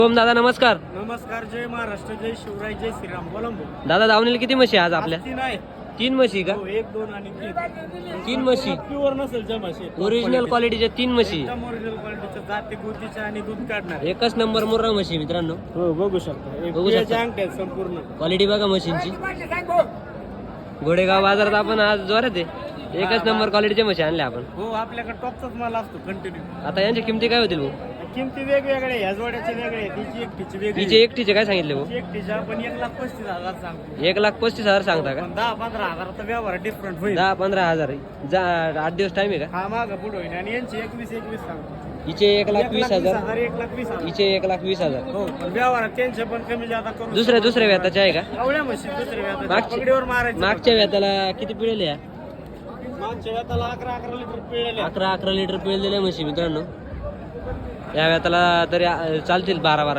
ओम दादा नमस्कार. नमस्कार. जय महाराष्ट्र, जय शिवराय, जय श्रीराम. बोला दादा दावणीला किती म्हशी आहे आज आपल्या? तीन आहे. 3 म्हशी का? हो, 1 2 आणि 3 म्हशी प्युअर नसेल ज्या म्हशी ओरिजिनल क्वालिटीच्या 3 म्हशी एकदम ओरिजिनल क्वालिटीच्या जाती गोतीच्या आणि दूध काढणार. एकच नंबर मुर्रा म्हशी मित्रांनो. हो, बघू शकता. बघू शकता. अंगठ्या आहेत संपूर्ण. क्वालिटी बघा म्हशींची. गोडेगाव बाजारात आपण आज जोरात आहे. एकच नंबर क्वालिटीच्या म्हशी आणल्या आपण. हो, आपल्याकडे टॉपचाच माल असतो कंटिन्यू. आता यांच्या किमती काय होतील भाऊ? किमती वेगवेगळे, ह्या जोड्याचे वेगळे, तिची एकटीची वेगळी. तिचे एकटीचे काय सांगितले भाऊ? तिची एकटीच्या आपण 1,35,000 सांगतो. 1,35,000 सांगता का? पण 10-15 हजाराचा व्यवहार डिफरंट होईल. 10-15 हजार. 8 दिवस टाइम आहे का? हा माग पुढे होईल. आणि यांची 21 सांगतो. हिचे 1,20,000. 1,20,000. हिचे 1,20,000. हो, पण व्यवहारात त्यांचे पण कमी जादा करू. दुसऱ्या व्याताचे आहे का? एवढ्या म्हशी दुसऱ्या व्याताच्या पगडीवर मारायचं. मागच्या व्याताला किती पिळेले या? मागच्या व्याताला 11 लिटर पिळलेले. 11 लिटर पिळलेल्या म्हशी मित्रांनो. या व्याताला तरी चालतील 12